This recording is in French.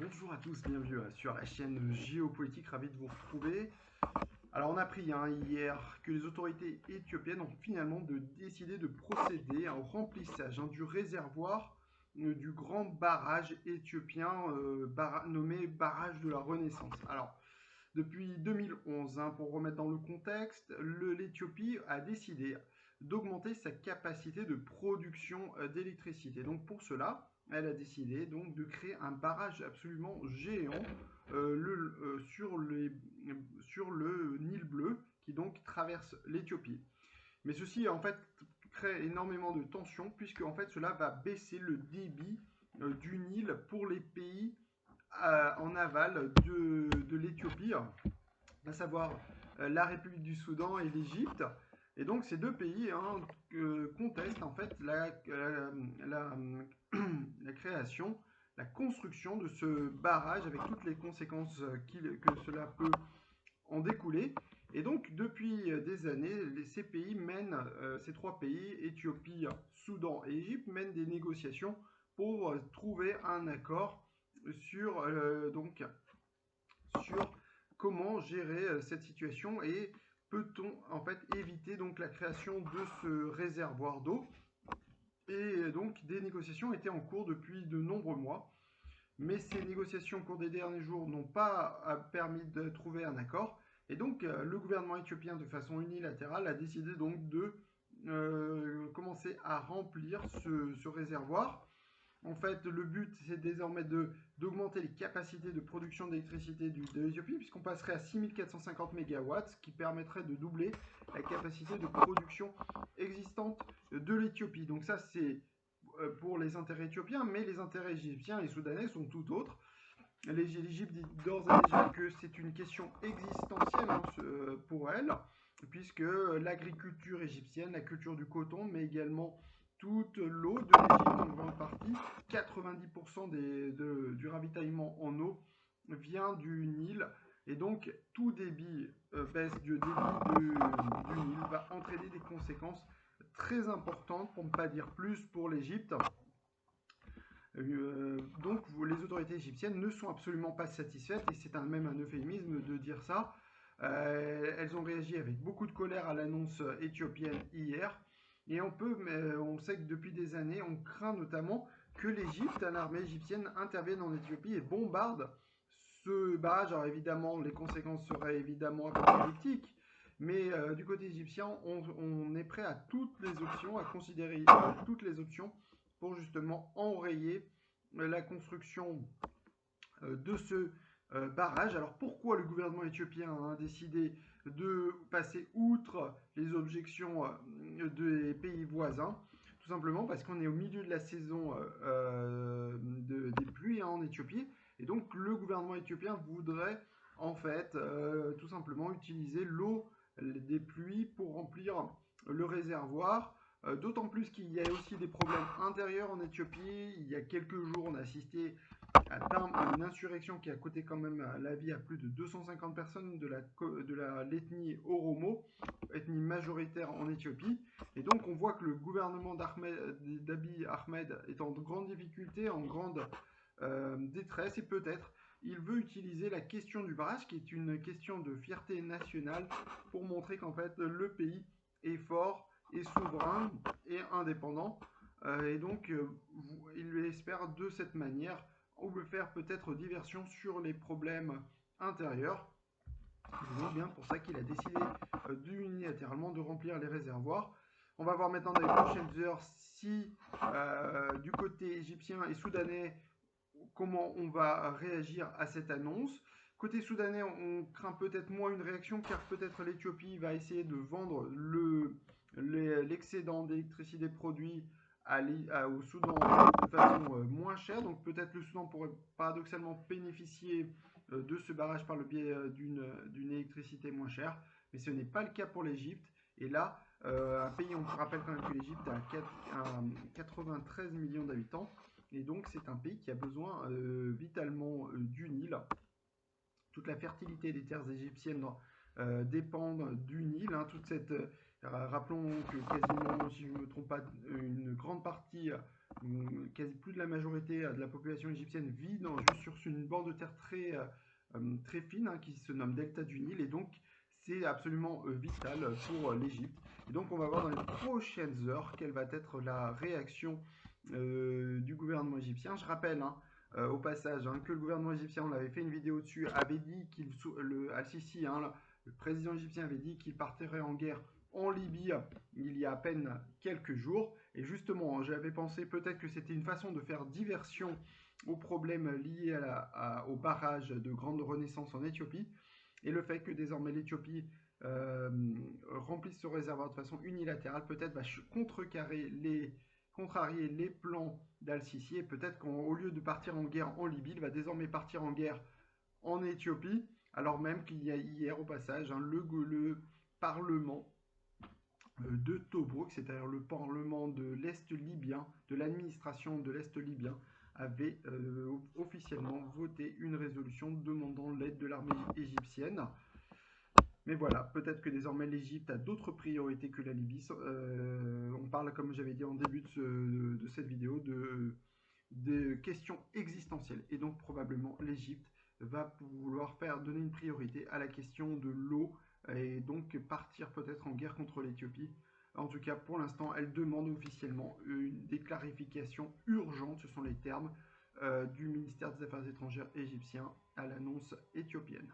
Bonjour à tous, bienvenue sur la chaîne Géopolitique, ravi de vous retrouver. Alors on a appris hier que les autorités éthiopiennes ont finalement décidé de procéder au remplissage du réservoir du grand barrage éthiopien nommé barrage de la Renaissance. Alors depuis 2011, pour remettre dans le contexte, l'Éthiopie a décidé d'augmenter sa capacité de production d'électricité. Donc pour cela, elle a décidé donc de créer un barrage absolument géant sur le Nil bleu qui donc traverse l'Éthiopie. Mais ceci en fait crée énormément de tensions puisque en fait cela va baisser le débit du Nil pour les pays en aval de l'Éthiopie, à savoir la République du Soudan et l'Égypte. Et donc ces deux pays contestent en fait la création, la construction de ce barrage avec toutes les conséquences que cela peut en découler. Et donc depuis des années, ces trois pays, Éthiopie, Soudan et Égypte, mènent des négociations pour trouver un accord sur comment gérer cette situation et peut-on en fait éviter donc la création de ce réservoir d'eau. Et donc des négociations étaient en cours depuis de nombreux mois, mais ces négociations au cours des derniers jours n'ont pas permis de trouver un accord. Et donc le gouvernement éthiopien de façon unilatérale a décidé donc de commencer à remplir ce réservoir. En fait, le but, c'est désormais d'augmenter les capacités de production d'électricité de l'Éthiopie, puisqu'on passerait à 6450 MW, ce qui permettrait de doubler la capacité de production existante de l'Éthiopie. Donc ça, c'est pour les intérêts éthiopiens, mais les intérêts égyptiens et soudanais sont tout autres. L'Égypte dit d'ores et déjà que c'est une question existentielle pour elle, puisque l'agriculture égyptienne, la culture du coton, mais également toute l'eau de l'Égypte en grande partie, 90% du ravitaillement en eau vient du Nil. Et donc tout baisse du débit du Nil va entraîner des conséquences très importantes, pour ne pas dire plus, pour l'Égypte. Donc les autorités égyptiennes ne sont absolument pas satisfaites, et c'est même un euphémisme de dire ça. Elles ont réagi avec beaucoup de colère à l'annonce éthiopienne hier, et on sait que depuis des années, on craint notamment que l'armée égyptienne intervienne en Éthiopie et bombarde ce barrage. Alors évidemment, les conséquences seraient évidemment apocalyptiques, mais du côté égyptien, on est prêt à toutes les options, à considérer toutes les options pour justement enrayer la construction de ce barrage. Alors pourquoi le gouvernement éthiopien a décidé de passer outre les objections des pays voisins? Tout simplement parce qu'on est au milieu de la saison des pluies en Éthiopie, et donc le gouvernement éthiopien voudrait en fait tout simplement utiliser l'eau des pluies pour remplir le réservoir. D'autant plus qu'il y a aussi des problèmes intérieurs en Éthiopie. Il y a quelques jours, on a assisté à une insurrection qui a coûté quand même la vie à plus de 250 personnes de l'ethnie Oromo, ethnie majoritaire en Éthiopie. Et donc on voit que le gouvernement d'Abiy Ahmed est en grande difficulté, en grande détresse, et peut-être il veut utiliser la question du barrage, qui est une question de fierté nationale, pour montrer qu'en fait le pays est fort et souverain et indépendant. Et donc il espère de cette manière faire peut-être diversion sur les problèmes intérieurs. C'est donc bien pour ça qu'il a décidé unilatéralement de remplir les réservoirs. On va voir maintenant dans les prochaines heures si du côté égyptien et soudanais, comment on va réagir à cette annonce. Côté soudanais, on craint peut-être moins une réaction, car peut-être l'Éthiopie va essayer de vendre l'excédent d'électricité produit au Soudan de façon moins chère. Donc peut-être le Soudan pourrait paradoxalement bénéficier de ce barrage par le biais d'une électricité moins chère, mais ce n'est pas le cas pour l'Égypte. Et là, un pays, on rappelle quand même que l'Égypte a 93 millions d'habitants, et donc c'est un pays qui a besoin vitalement du Nil. Toute la fertilité des terres égyptiennes dépendent du Nil. Rappelons que quasiment, si je ne me trompe pas, une grande partie quasi plus de la majorité de la population égyptienne vit juste sur une bande de terre très fine hein, qui se nomme Delta du Nil, et donc c'est absolument vital pour l'Égypte. Et donc on va voir dans les prochaines heures quelle va être la réaction du gouvernement égyptien. Je rappelle hein, au passage hein, que le gouvernement égyptien, on avait fait une vidéo dessus, avait dit qu'il, Al-Sisi, hein, le président égyptien avait dit qu'il partirait en guerre en Libye il y a à peine quelques jours. Et justement, j'avais pensé peut-être que c'était une façon de faire diversion aux problèmes liés au barrage de Grande Renaissance en Éthiopie. Et le fait que désormais l'Éthiopie remplisse ce réservoir de façon unilatérale, peut-être va contrarier les plans d'Al-Sisi. Et peut-être qu'au lieu de partir en guerre en Libye, il va désormais partir en guerre en Éthiopie, alors même qu'il y a hier au passage hein, le Parlement de Tobrouk, c'est-à-dire le Parlement de l'Est libyen, de l'administration de l'Est libyen, avait officiellement voté une résolution demandant l'aide de l'armée égyptienne. Mais voilà, peut-être que désormais l'Égypte a d'autres priorités que la Libye. On parle, comme j'avais dit en début de cette vidéo, de questions existentielles. Et donc probablement l'Égypte va vouloir donner une priorité à la question de l'eau et donc partir peut-être en guerre contre l'Éthiopie. En tout cas, pour l'instant, elle demande officiellement des clarifications urgentes, ce sont les termes, du ministère des Affaires étrangères égyptien à l'annonce éthiopienne.